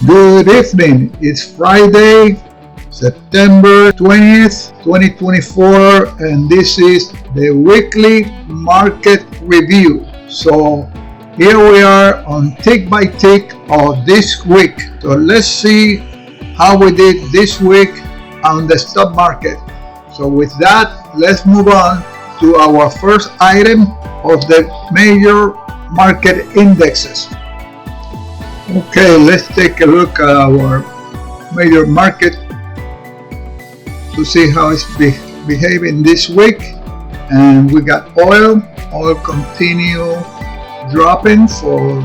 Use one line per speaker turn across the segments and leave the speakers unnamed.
Good evening. It's Friday, September 20th, 2024, and this is the weekly market review. So here we are on tick by tick of this week. So let's see how we did this week on the stock market. So with that, let's move on to our first item of the major market indexes. Okay, let's take a look at our major market to see how it's behaving this week. And we got oil continue dropping for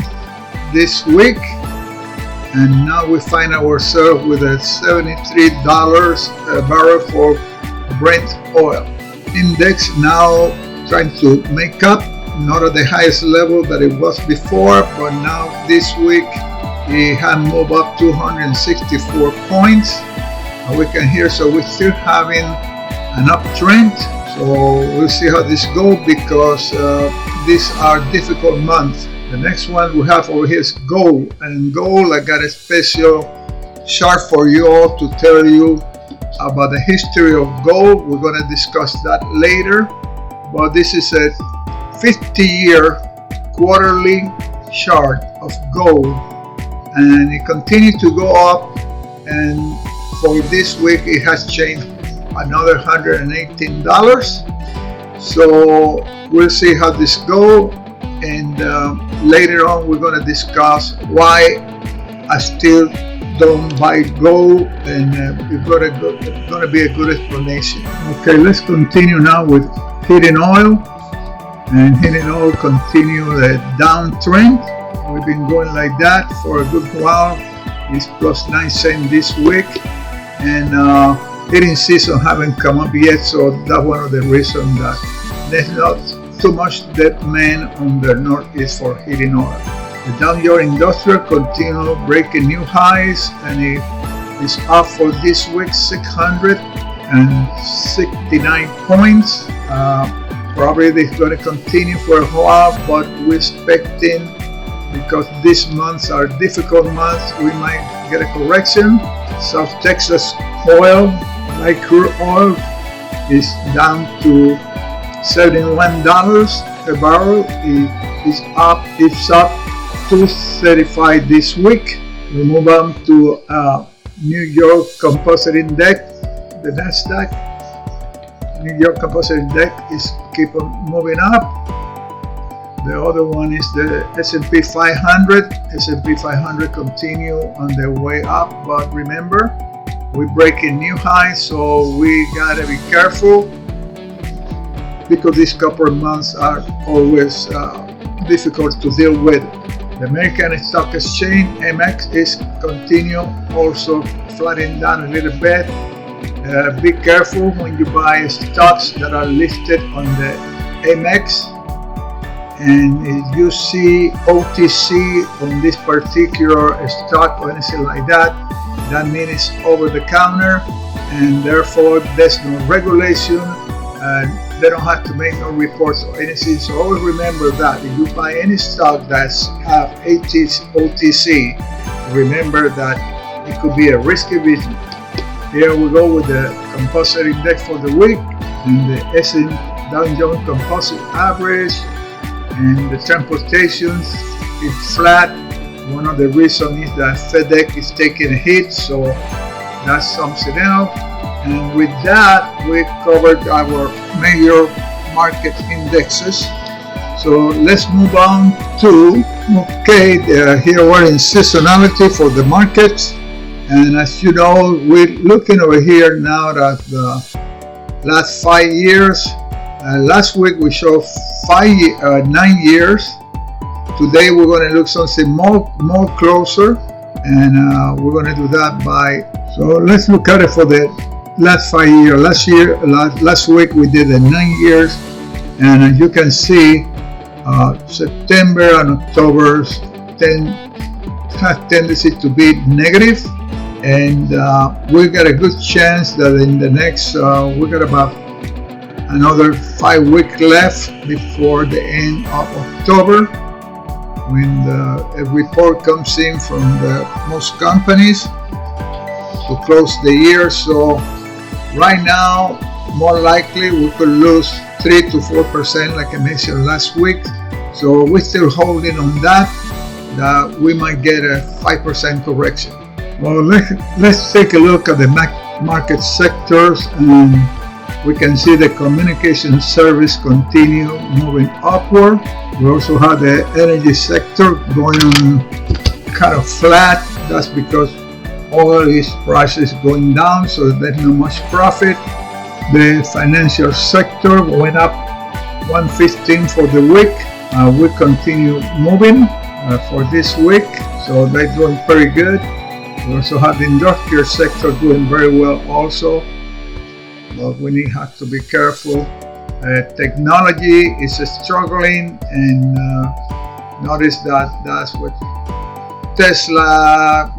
this week, and now we find ourselves with a $73 a barrel for Brent oil index, now trying to make up, not at the highest level that it was before, but now this week it had moved up 264 points. We can hear, so we're still having an uptrend. So we'll see how this goes, because these are difficult months. The next one we have over here is gold, and gold, I got a special chart for you all to tell you about the history of gold. We're going to discuss that later, but this is a 50-year quarterly chart of gold, and it continued to go up, and for this week it has changed another $118. So we'll see how this goes, and later on we're going to discuss why I still don't buy gold, and it's going to be a good explanation. Okay, let's continue now with heating oil. And heating oil continue the downtrend. We've been going like that for a good while. It's plus 9 cents this week, and heating season haven't come up yet, so that's one of the reasons that there's not too much demand on the Northeast for heating oil. The Dow Jones Industrial continue breaking new highs, and it is up for this week 669 points. Probably it's going to continue for a while, but we're expecting, because these months are difficult months, we might get a correction. South Texas oil, light crude oil, is down to $71 a barrel. It's up $2.35 this week. We move on to New York Composite Index, the Nasdaq. New York Composite Index is keep on moving up. The other one is the S&P 500. S&P 500 continue on their way up, but remember, we're breaking new highs, so we gotta be careful, because these couple of months are always difficult to deal with. The American Stock Exchange, MX, is continue also flattening down a little bit. Be careful when you buy stocks that are listed on the MX, and if you see OTC on this particular stock or anything like that, that means it's over the counter, and therefore there's no regulation, and they don't have to make no reports or anything. So always remember that if you buy any stock that's have OTC, remember that it could be a risky business. Here we go with the composite index for the week, and the S&P Dow Jones Composite Average, and the transportation is flat. One of the reasons is that FedEx is taking a hit, so that's something else. And with that, we covered our major market indexes. So let's move on to, here we're in seasonality for the markets. And as you know, we're looking over here now at the last 5 years. Last week we showed 9 years. Today we're going to look something more closer, and we're going to do that by. So let's look at it for the last 5 years. Last week we did the 9 years, and as you can see, September and October have tendency to be negative. And we got a good chance that in the next, we got about another 5 weeks left before the end of October. when a report comes in from most companies to close the year. So right now, more likely we could lose 3 to 4%, like I mentioned last week. So we're still holding on that we might get a 5% correction. Well, let's take a look at the market sectors, and we can see the communication service continue moving upward. We also have the energy sector going on kind of flat. That's because oil prices going down, so there's not much profit. The financial sector went up 115 for the week. We continue moving for this week, so they're doing pretty good. We also have the industrial sector doing very well also, but we have to be careful. Technology is struggling, and notice that's what Tesla,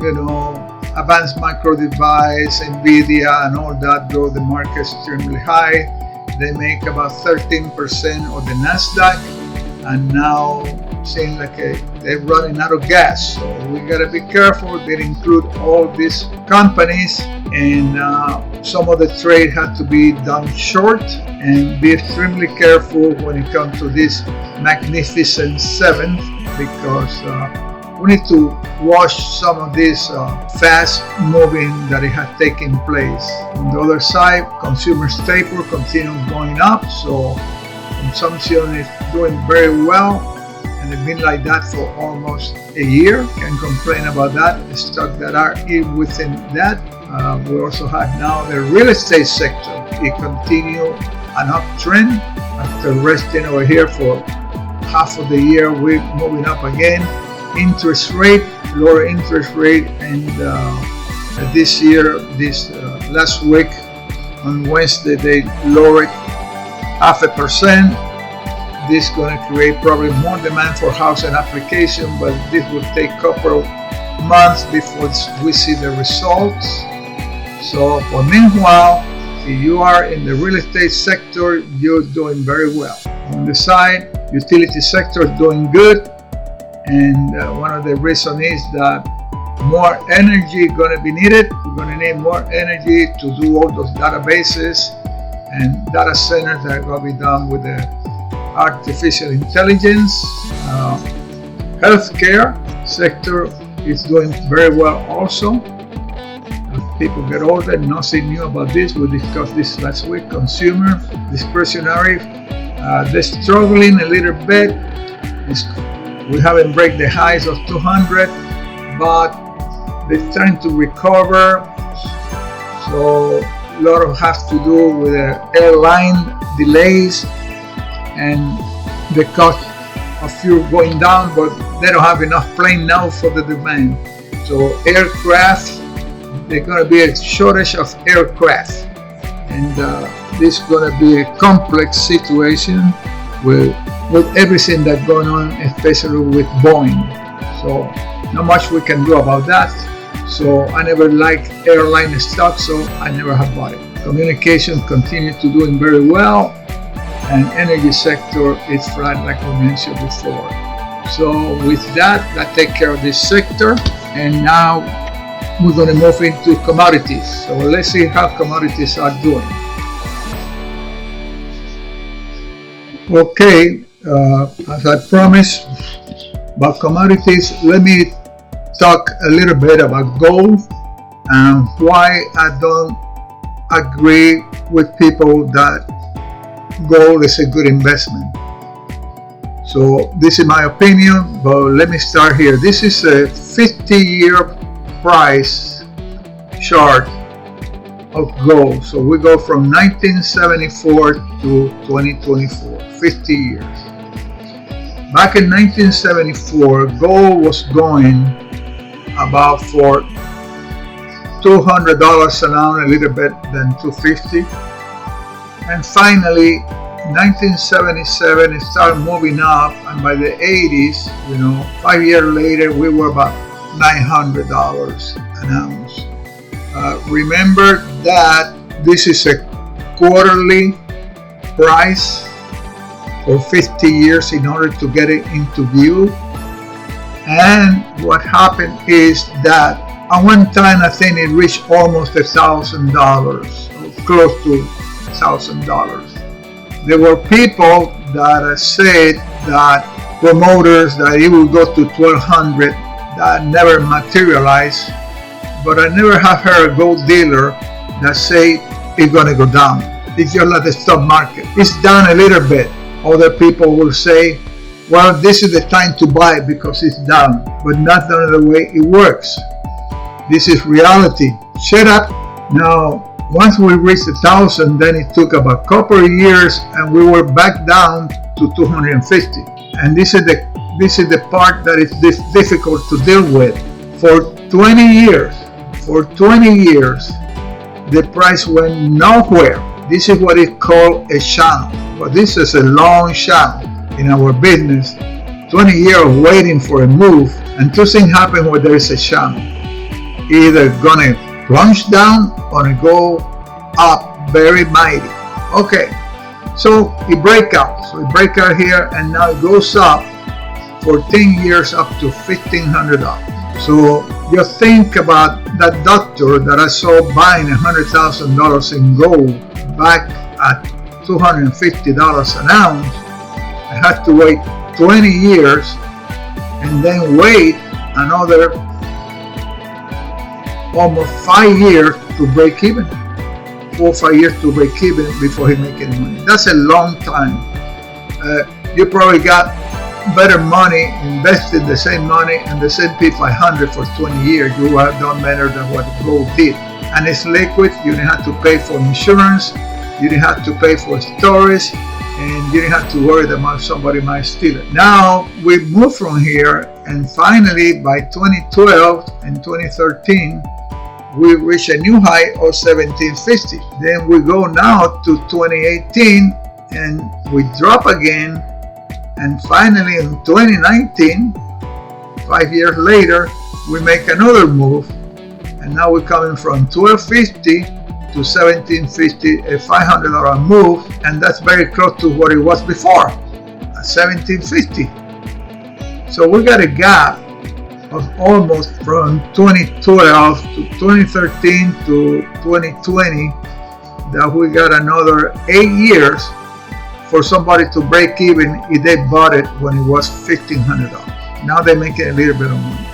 Advanced Micro Device, Nvidia, and all that drove the market extremely high. They make about 13% of the Nasdaq, and now seems like they're running out of gas. So we gotta be careful. They include all these companies, and some of the trade had to be done short, and be extremely careful when it comes to this magnificent seventh, because we need to watch some of this fast moving that it has taken place. On the other side, consumer staple continue going up, so consumption is doing very well, and it's been like that for almost a year. Can't complain about that. The stocks that are in within that. We also have now the real estate sector. It continues an uptrend after resting over here for half of the year. We're moving up again. Interest rate, lower interest rate, and this last week on Wednesday they lowered 0.5%. This is going to create probably more demand for housing application, but this will take a couple of months before we see the results. So, but meanwhile, if you are in the real estate sector, you're doing very well. On the side, utility sector is doing good, and one of the reasons is that more energy is going to be needed. We're going to need more energy to do all those databases and data centers that are going to be done with the artificial intelligence. Healthcare sector is doing very well also. As people get older, nothing new about this. We discussed this last week. Consumer, discretionary, they're struggling a little bit. We haven't break the highs of 200, but they're trying to recover. So a lot of has to do with the airline delays and the cost of fuel going down, but they don't have enough plane now for the demand. So aircraft, there's going to be a shortage of aircraft, and this is going to be a complex situation with everything that's going on, especially with Boeing. So not much we can do about that. So I never liked airline stock, so I never have bought it. Communication continues to doing very well, and energy sector is flat, like we mentioned before. So with that take care of this sector, and now we're going to move into commodities. So let's see how commodities are doing. Okay, as I promised about commodities, let me talk a little bit about gold and why I don't agree with people that gold is a good investment. So this is my opinion, but let me start here. This is a 50-year price chart of gold. So we go from 1974 to 2024, 50 years. Back in 1974, gold was going about for $200 an ounce, a little bit than $250. And finally, 1977, it started moving up, and by the 80s, 5 years later, we were about $900 an ounce. Remember that this is a quarterly price for 50 years in order to get it into view. And what happened is that at one time I think it reached almost $1,000, close to $1,000. There were people that said that promoters that it would go to 1,200. That never materialized. But I never have heard a gold dealer that say it's gonna go down. It's just like the stock market. It's down a little bit. Other people will say, well, this is the time to buy because it's down. But not the way it works. This is reality. Shut up. Now, once we reached 1,000, then it took about a couple of years and we were back down to 250. And this is the part that is difficult to deal with. For 20 years, the price went nowhere. This is what is called a channel. Well, this is a long channel in our business. 20 years of waiting for a move, and two things happen when there is a channel. Either gonna plunge down or go up very mighty. Okay, so it break out. So it break out here, and now it goes up for 10 years up to $1,500. So you think about that doctor that I saw buying $100,000 in gold back at $250 an ounce. I had to wait 20 years and then wait another almost 5 years to break even. 4 or 5 years to break even before he make any money. That's a long time. You probably got better money, invested the same money in the S&P 500 for 20 years. You would have done better than what gold did. And it's liquid. You didn't have to pay for insurance. You didn't have to pay for storage. And you didn't have to worry that somebody might steal it. Now we moved from here, and finally by 2012 and 2013, we reached a new high of 1750. Then we go now to 2018 and we drop again. And finally in 2019, 5 years later, we make another move. And now we're coming from 1250 to 1750, a $500 move. And that's very close to what it was before, at 1750. So we got a gap of almost from 2012 to 2013 to 2020, that we got another 8 years for somebody to break even if they bought it when it was $1,500. Now they're making a little bit of money.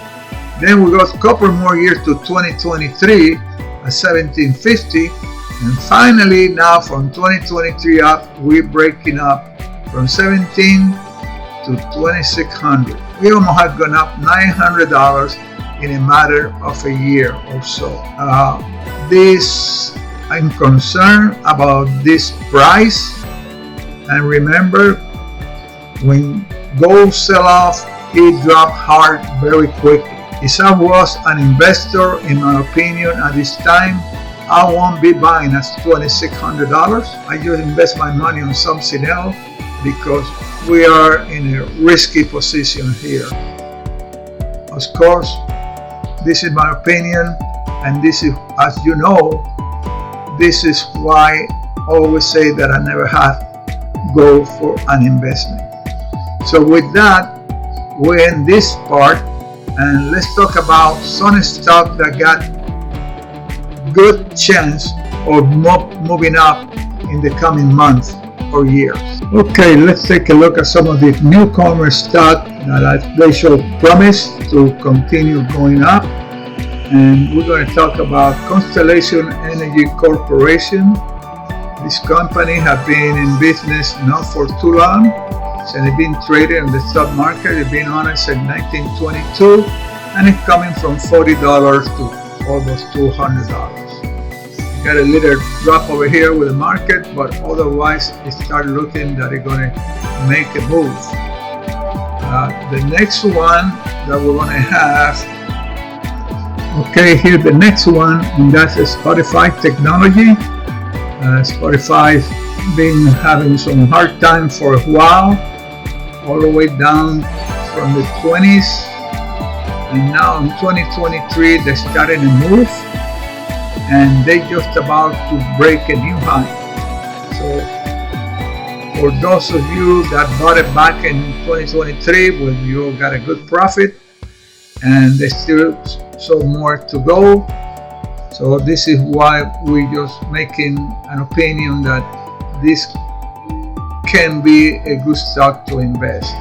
Then we got a couple more years to 2023 at 1750, and finally now from 2023 up, we're breaking up from 17 to 2600. We almost have gone up $900 in a matter of a year or so. I'm concerned about this price. And remember, when gold sell off, it dropped hard very quickly. If I was an investor, in my opinion, at this time, I won't be buying at $2,600. I just invest my money on something else because we are in a risky position here. Of course, this is my opinion, and this is, as you know, this is why I always say that I never have go for an investment. So with that, we end this part, and let's talk about some stock that got good chance of moving up in the coming months or years. Okay, let's take a look at some of the newcomer stock that they show promise to continue going up. And we're going to talk about Constellation Energy Corporation. This company has been in business not for too long, so they've been traded in the stock market. They've been on it since 1922, and it's coming from $40 to almost $200. Got a little drop over here with the market, but otherwise it started looking that it's going to make a move. The next one that we're going to have, okay, here the next one, and that's Spotify Technology. Spotify's been having some hard time for a while, all the way down from the 20s, and now in 2023 they started to move, and they just about to break a new high. So for those of you that bought it back in 2023, when you got a good profit, and there's still so more to go. So this is why we're just making an opinion that this can be a good stock to invest.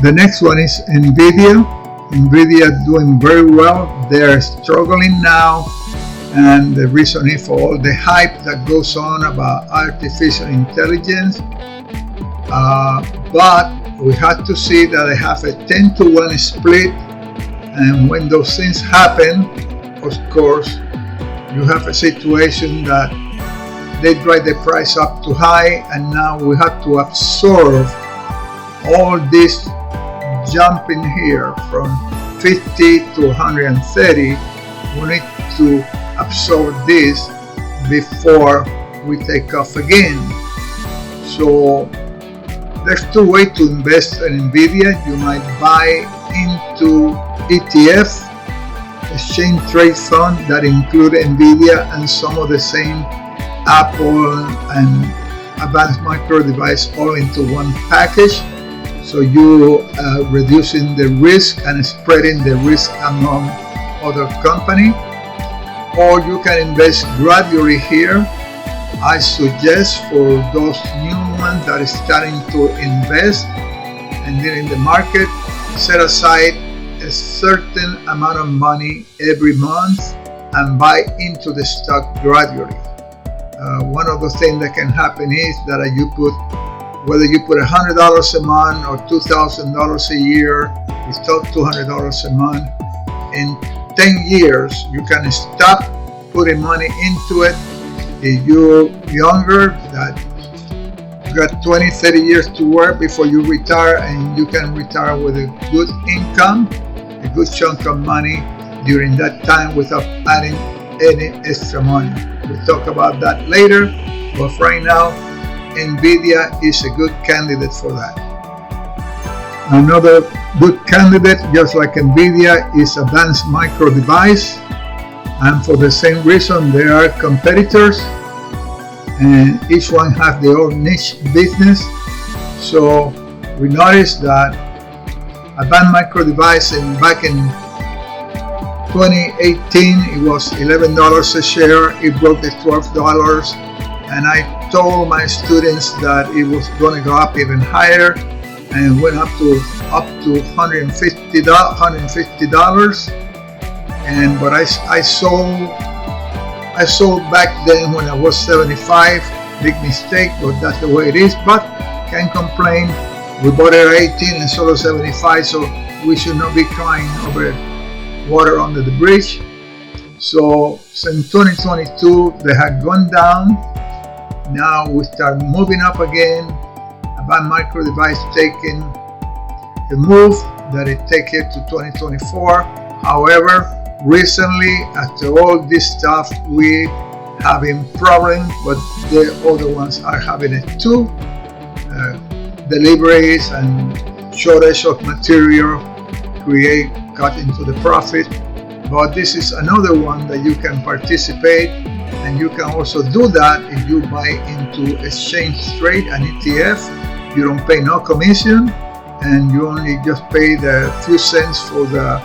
The next one is Nvidia. Nvidia doing very well. They're struggling now, and the reason is for all the hype that goes on about artificial intelligence. But we have to see that they have a 10-to-1 split, and when those things happen, of course, you have a situation that they drive the price up too high, and now we have to absorb all this jumping here from 50 to 130. We need to absorb this before we take off again. So there's two ways to invest in Nvidia. You might buy into ETF, exchange trade fund, that include Nvidia and some of the same Apple and advanced micro device all into one package. So you reducing the risk and spreading the risk among other companies. Or you can invest gradually here. I suggest for those new ones that are starting to invest and they're in the market, set aside a certain amount of money every month and buy into the stock gradually. One of the things that can happen is that whether you put $100 a month or $2,000 a year, it's still $200 a month. In 10 years, you can stop putting money into it. If you're younger, that you got 20, 30 years to work before you retire, and you can retire with a good income, a good chunk of money during that time without adding any extra money. We'll talk about that later, but right now, Nvidia is a good candidate for that. Another good candidate, just like Nvidia, is Advanced Micro Device, and for the same reason, they are competitors, and each one has their own niche business. So we noticed that Advanced Micro Device back in 2018, it was $11 a share. It broke the $12, and I told my students that it was going to go up even higher, and went up to $150. But I sold back then when I was 75. Big mistake, but that's the way it is. But can't complain. We bought it at 18 and sold at 75, so we should not be crying over water under the bridge. So since 2022, they had gone down. Now we start moving up again. Advanced Micro Device taking the move that it take it to 2024. However, recently, after all this stuff, we having problems, but the other ones are having it too. Deliveries and shortage of material create cut into the profit. But this is another one that you can participate, and you can also do that if you buy into exchange trade and ETF. You don't pay no commission, and you only just pay the few cents for the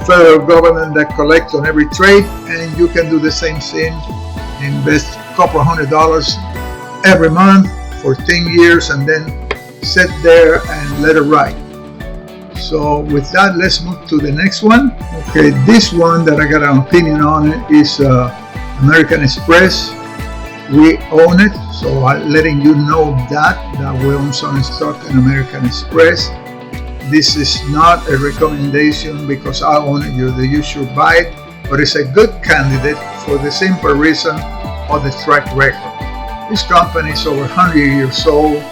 federal government that collects on every trade, and you can do the same thing. Invest a couple $100 every month for 10 years and then sit there and let it ride. So with that, let's move to the next one. Okay, this one that I got an opinion on it is American Express. We own it, so I'm letting you know that we own some stock in American Express. This is not a recommendation because I own it, you should buy it, but it's a good candidate for the simple reason of the track record. This company is over 100 years old.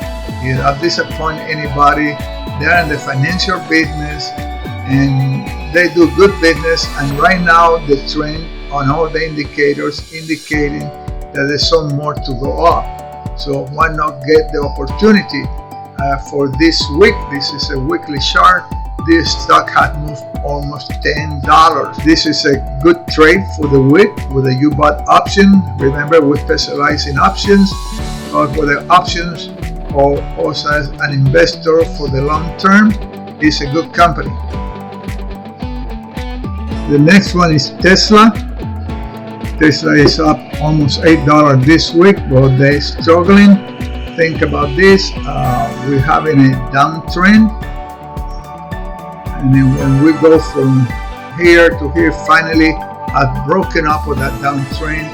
It doesn't disappoint anybody. They're in the financial business and they do good business, and right now the trend on all the indicators indicating that there's some more to go up. So why not get the opportunity? For this week, this is a weekly chart. This stock has moved almost $10. This is a good trade for the week with a U-bot option. Remember, we specialize in options, but for the options, or also as an investor for the long term, it's a good company. The next one is Tesla. Tesla is up almost $8 this week, but they're struggling. Think about this, we're having a downtrend, and then when we go from here to here, finally I've broken up with that downtrend.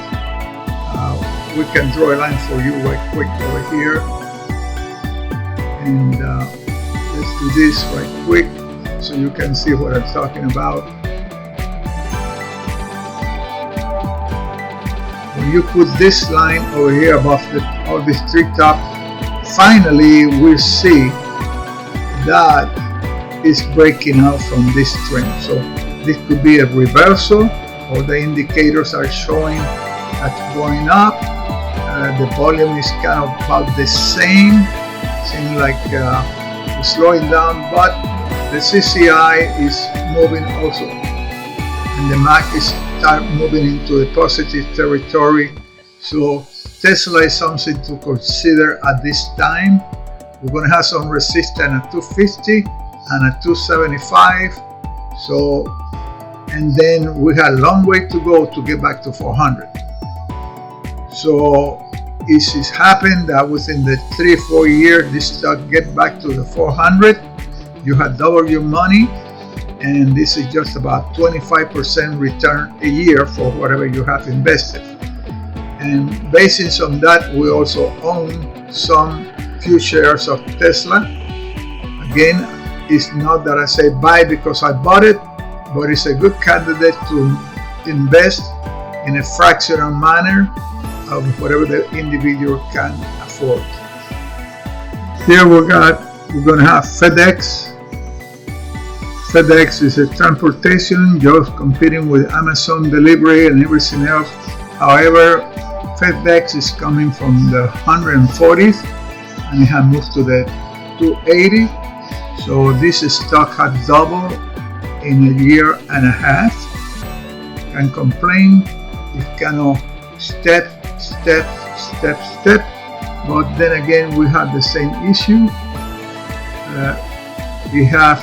We can draw a line for you right quick over here, and let's do this right quick so you can see what I'm talking about. When you put this line over here above all these three top, finally we see that is breaking out from this trend. So this could be a reversal, or the indicators are showing that's going up. The volume is kind of about the same, seems like it's slowing down, but the CCI is moving also, and the MAC is start moving into the positive territory. So Tesla is something to consider at this time. We're going to have some resistance at 250 and at 275. So, and then we have a long way to go to get back to 400. So it has happened that within the 3-4 years, this stock get back to the 400. You have double your money, and this is just about 25% return a year for whatever you have invested. And based on that, we also own some few shares of Tesla. Again, it's not that I say buy because I bought it, but it's a good candidate to invest in a fractional manner of whatever the individual can afford. Here we're going to have FedEx. FedEx is a transportation, just competing with Amazon delivery and everything else. However, FedEx is coming from the 140th and it has moved to the 280. So this stock has doubled in a year and a half. Can't complain. It cannot step. But then again, we have the same issue. We have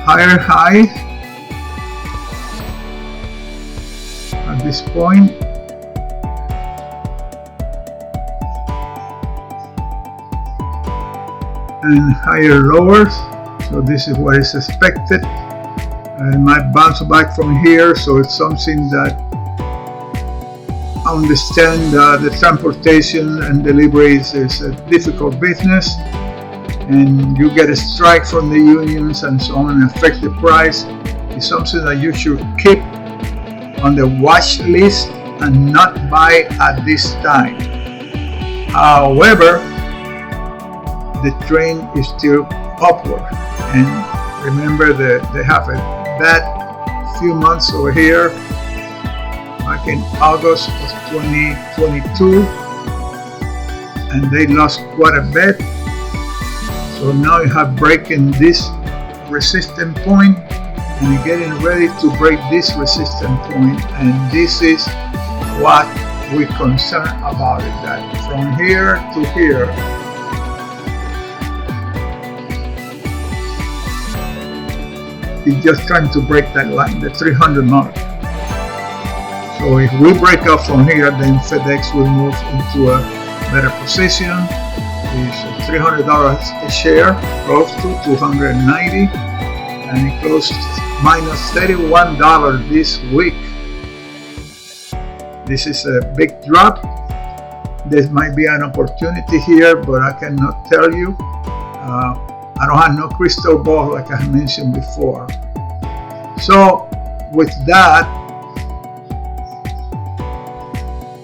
higher high at this point, and higher lowers. So this is what is expected. It might bounce back from here, so it's something that I understand the transportation and deliveries is a difficult business, and you get a strike from the unions and so on and affect the price. It's something that you should keep on the watch list and not buy at this time. However, the trend is still upward, and remember that they have a bad few months over here back in August of 2022, and they lost quite a bit. So now you have breaking this resistance point, and you're getting ready to break this resistance point, and this is what we're concerned about it, that from here to here it's just trying to break that line, the 300 mark. So if we break up from here, then FedEx will move into a better position. It's $300 a share, close to $290, and it closed minus $31 this week. This is a big drop. There might be an opportunity here, but I cannot tell you. I don't have no crystal ball like I mentioned before. So with that,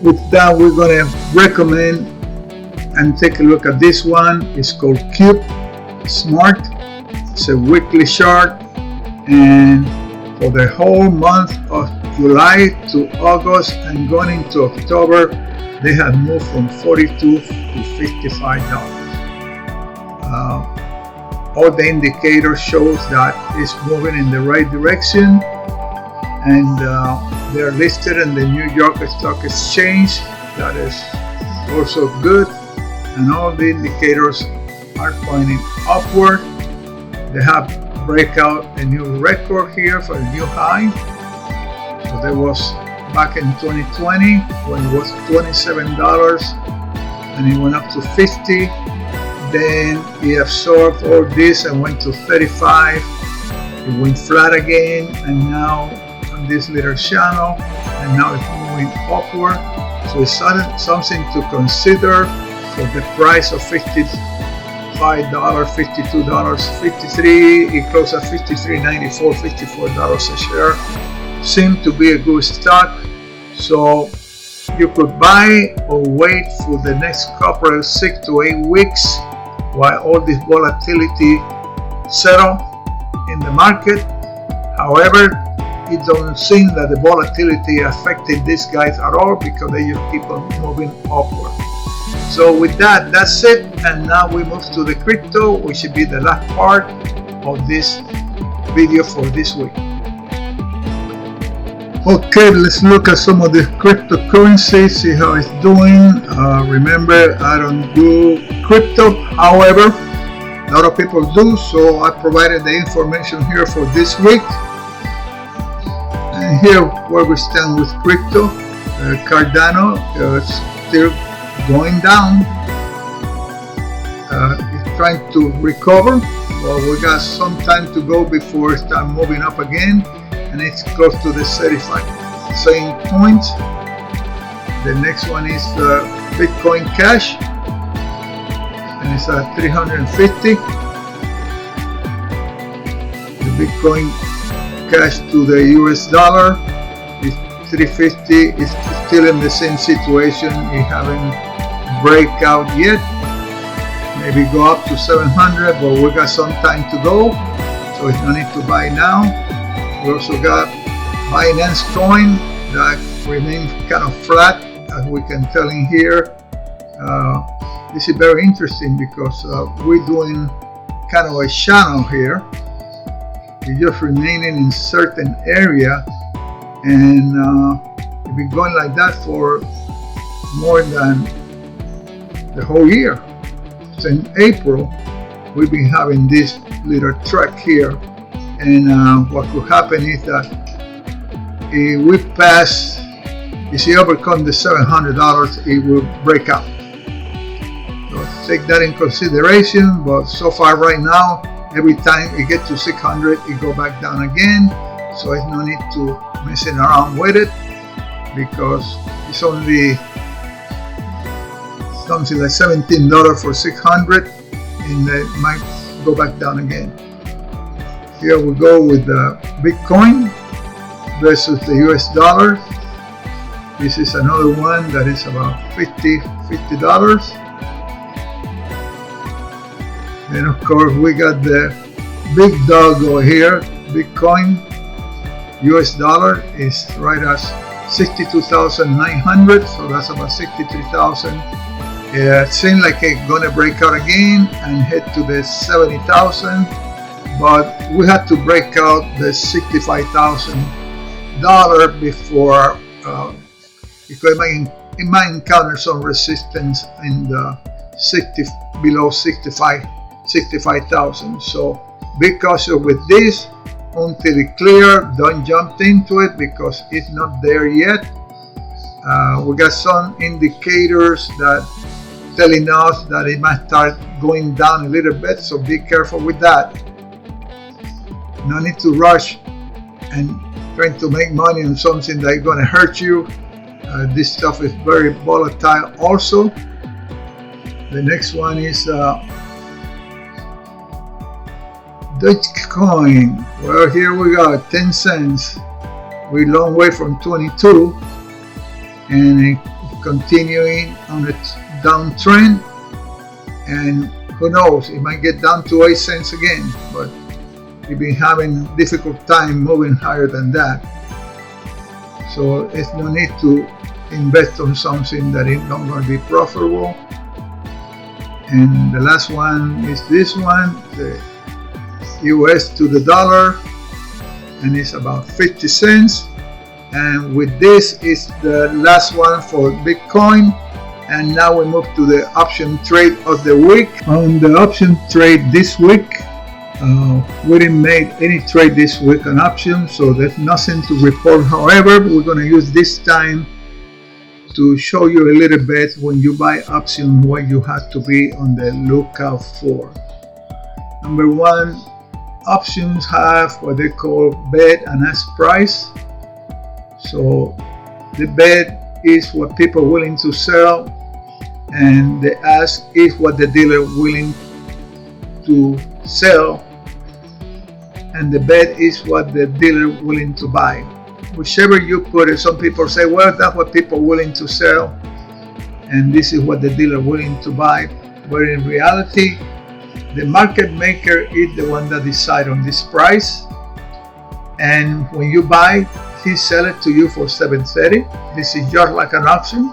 we're going to recommend and take a look at this one. It's called Cube Smart. It's a weekly chart, and for the whole month of July to August and going into October, they have moved from $42 to $55. All the indicators shows that it's moving in the right direction, and they're listed in the New York Stock Exchange. That is also good, and all the indicators are pointing upward. They have break out a new record here for a new high. So that was back in 2020 when it was $27 and it went up to 50. Then it absorbed all this and went to 35. It went flat again, and now on this little channel, and now it's moving upward. So it's something to consider for the price of $55, $52, $53. It closed at $53.94, $54 a share. Seemed to be a good stock. So you could buy or wait for the next couple of 6 to 8 weeks while all this volatility settle in the market. However, it doesn't seem that the volatility affected these guys at all because they just keep on moving upward. So with that, that's it. And now we move to the crypto, which should be the last part of this video for this week. Okay, let's look at some of the cryptocurrencies, see how it's doing. Remember, I don't do crypto, however, a lot of people do, so I provided the information here for this week. And here where we stand with crypto, Cardano is still going down. It's trying to recover, but we got some time to go before it starts moving up again. And it's close to the 35 same point. The next one is Bitcoin Cash, and it's at 350. The Bitcoin Cash to the US dollar is 350. It's still in the same situation. We haven't break out yet. Maybe go up to 700, but we got some time to go, so it's no need to buy now. We also got Binance Coin that remains kind of flat, as we can tell in here. This is very interesting because we're doing kind of a channel here. It's just remaining in certain area, and it's been going like that for more than the whole year. Since April, we've been having this little track here. And what could happen is that if we pass, if you overcome the $700, it will break out. So take that in consideration. But so far right now, every time it gets to 600, it go back down again. So there's no need to messing around with it because it's only something like $17 for 600, and it might go back down again. Here we go with the Bitcoin versus the US dollar. This is another one that is about $50. Then of course we got the big dog over here, Bitcoin. US dollar is right at 62,900, so that's about 63,000. It seems like it's gonna break out again and head to the 70,000. But we had to break out the $65,000 before because it might encounter some resistance in the below 65,000. So be cautious with this until it's clear. Don't jump into it because it's not there yet. We got some indicators that telling us that it might start going down a little bit, so be careful with that. No need to rush and trying to make money on something that is going to hurt you. This stuff is very volatile also. The next one is Dogecoin. Well, here we go, 10 cents. We're a long way from 22, and it's continuing on a downtrend. And who knows, it might get down to 8 cents again, but we've been having a difficult time moving higher than that. So it's no need to invest on something that is not going to be profitable. And the last one is this one, the US to the dollar, and it's about 50 cents. And with this is the last one for Bitcoin. And now we move to the option trade of the week. On the option trade this week, We didn't make any trade this week on options, so there's nothing to report. However, we're going to use this time to show you a little bit when you buy options what you have to be on the lookout for. Number one, options have what they call bid and ask price. So the bid is what people are willing to sell, and the ask is what the dealer willing to sell, and the bid is what the dealer willing to buy. Whichever you put it, some people say, well, that's what people are willing to sell, and this is what the dealer willing to buy. But in reality, the market maker is the one that decides on this price, and when you buy, he sell it to you for $7.30. This is just like an auction,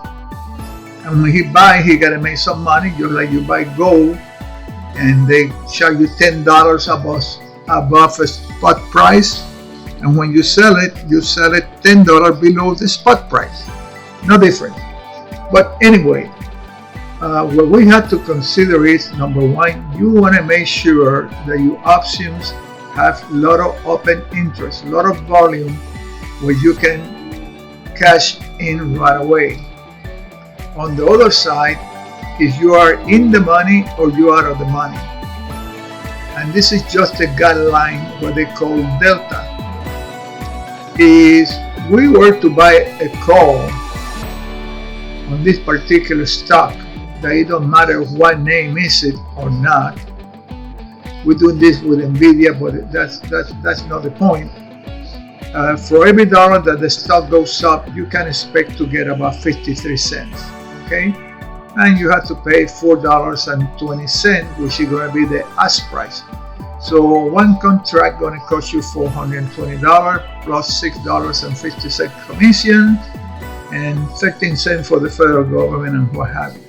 and when he buy, he gotta make some money. Just like you buy gold, and they charge you $10 above a spot price, and when you sell it $10 below the spot price. No different. But anyway, what we have to consider is, number one, you want to make sure that your options have a lot of open interest, a lot of volume where you can cash in right away. On the other side, if you are in the money or you are out of the money. And this is just a guideline, what they call delta. Is we were to buy a call on this particular stock, that it don't matter what name is it or not. We're doing this with Nvidia, but that's not the point. For every dollar that the stock goes up, you can expect to get about 53 cents. Okay, and you have to pay $4.20, which is going to be the ask price. So one contract going to cost you $420 plus $6.50 commission and 13 cents for the federal government and what have you.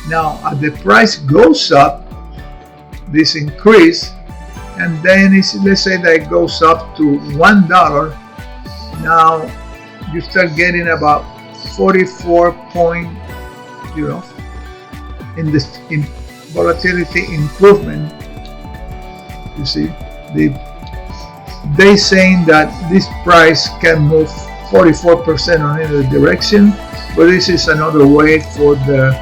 Now, as the price goes up, this increase, and then let's say that it goes up to $1. Now you start getting about 44 point, in volatility improvement. You see, they saying that this price can move 44% on either direction, but this is another way for the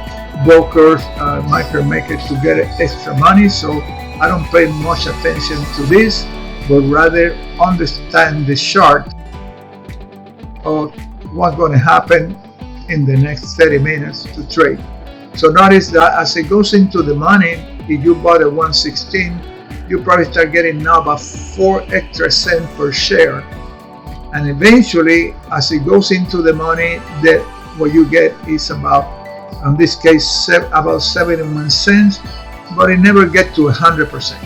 brokers, market makers to get extra money. So I don't pay much attention to this, but rather understand the chart of what's going to happen in the next 30 minutes to trade. So notice that as it goes into the money, if you bought at 116, you probably start getting now about 4 extra cents per share. And eventually, as it goes into the money, that what you get is about, in this case, about 71 cents, but it never gets to 100%.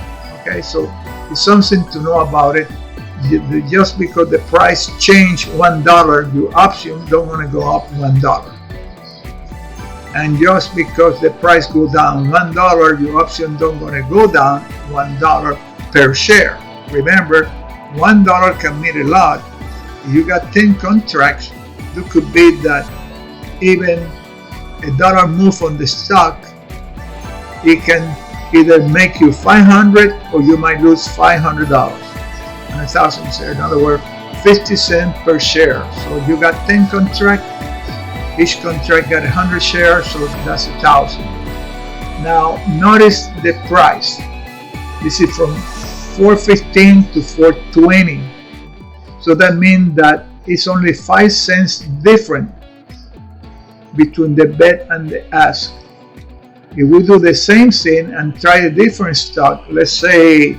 Okay, so it's something to know about it. Just because the price changed $1, your option don't want to go up $1. And just because the price go down $1, your option don't want to go down $1 per share. Remember, $1 can mean a lot. If you got 10 contracts, it could be that even a dollar move on the stock, it can either make you $500 or you might lose $500 and 1,000 shares. In other words, 50 cents per share. So you got 10 contracts. Each contract got 100 shares, so that's 1,000. Now notice the price. This is from 415 to 420. So that means that it's only 5 cents different between the bid and the ask. If we do the same thing and try a different stock, let's say,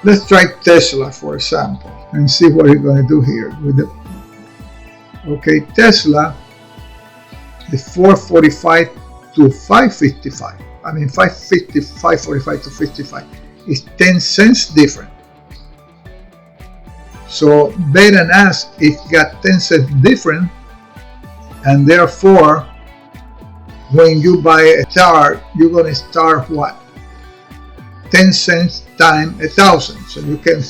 let's try Tesla for example, and see what we're going to do here with the. Okay, Tesla is 445 to 555. I mean 550, 545 to 55. It's 10 cents different. So bid and ask, it got 10 cents different, and therefore when you buy a start, you're going to start what? 10 cents times 1,000. So you can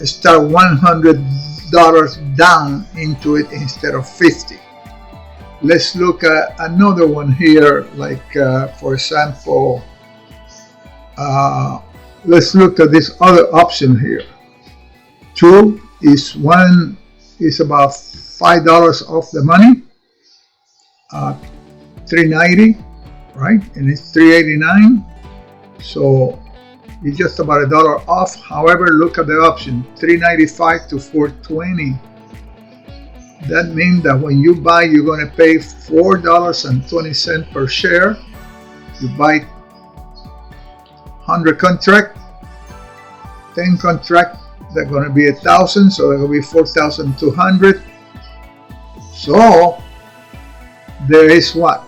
start $100 down into it instead of 50. let's look at another one here, like for example, let's look at this other option here. Two is one is about $5 off the money, $3.90, right? And it's $3.89, so it's just about $1 off. However, look at the option, $3.95 to $4.20. That means that when you buy, you're going to pay $4.20 per share. You buy 100 contract, 10 contract, they're going to be 1,000, so they're going to be 4,200. So there is what?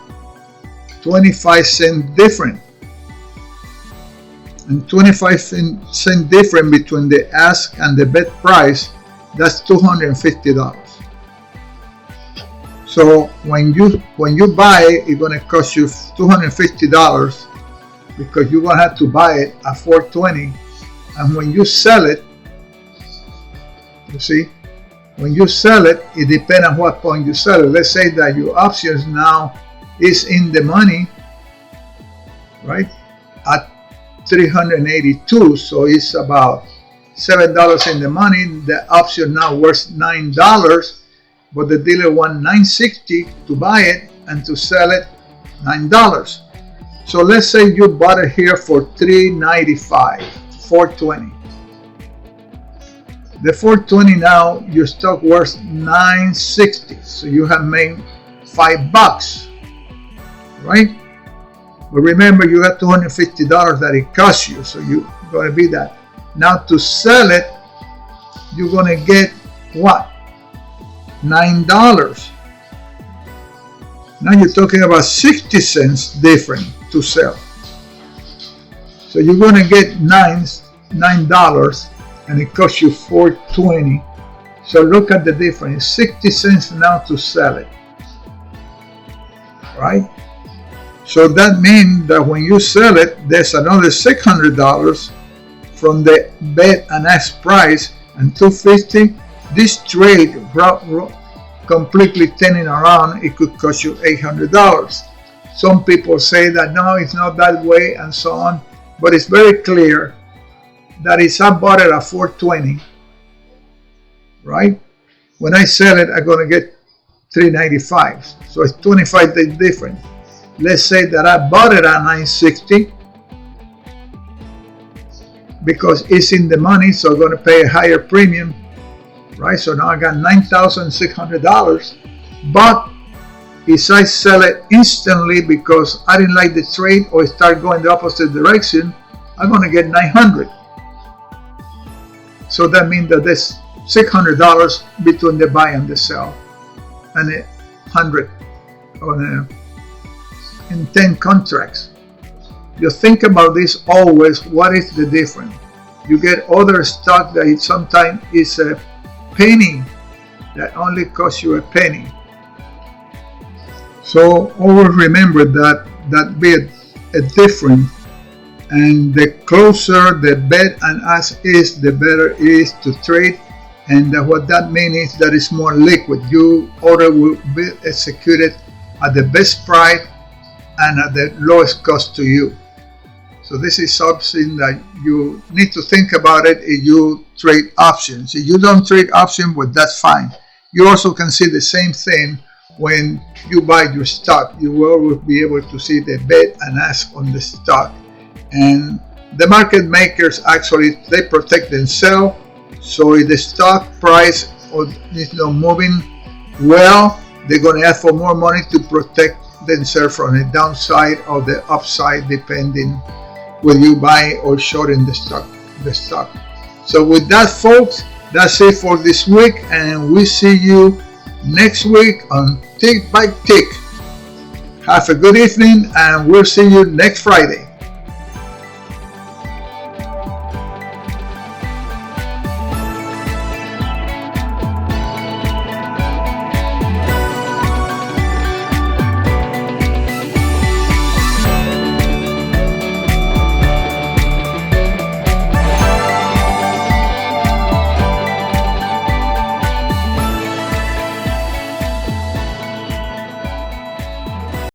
25 cent difference. And 25 cent difference between the ask and the bid price, that's $250. So when you buy it, it's going to cost you $250 because you're going to have to buy it at $4.20. And when you sell it, you see, when you sell it, it depends on what point you sell it. Let's say that your options now is in the money, right, at $382, so it's about $7 in the money. The option now worth $9, but the dealer wants $9.60 to buy it and to sell it $9. So let's say you bought it here for $3.95, $4.20. The $4.20 now, your stock worth $9.60, so you have made $5, right? But remember, you got $250 that it cost you, so you're going to be that. Now to sell it, you're going to get what? $9. Now you're talking about 60 cents different to sell. So you're going to get $9, and it costs you $4.20. So look at the difference. 60 cents now to sell it, right? So that means that when you sell it, there's another $600 from the bid and ask price, and $250. This trade completely turning around, it could cost you $800. Some people say that no, it's not that way, and so on. But it's very clear that if I bought it at $4.20, right? When I sell it, I'm going to get $3.95. So it's 25 days different. Let's say that I bought it at $9.60 because it's in the money, so I'm going to pay a higher premium, right? So now I got $9,600. But if I sell it instantly because I didn't like the trade or start going the opposite direction, I'm going to get $900. So that means that there's $600 between the buy and the sell, and $100 in 10 contracts. You think about this always. What is the difference? You get other stock that sometimes is a penny that only costs you a penny. So always remember that bid a difference, and the closer the bid and ask is, the better it is to trade. And what that means is that it's more liquid. Your order will be executed at the best price and at the lowest cost to you. So this is something that you need to think about it if you trade options. If you don't trade options, well, that's fine. You also can see the same thing when you buy your stock. You will always be able to see the bid and ask on the stock. And the market makers actually, they protect themselves. So if the stock price is not moving well, they're going to ask for more money to protect themselves from the downside or the upside, depending whether you buy or shorting the stock. So with that, folks, that's it for this week, and we see you next week on Tick by Tick. Have a good evening, and we'll see you next Friday.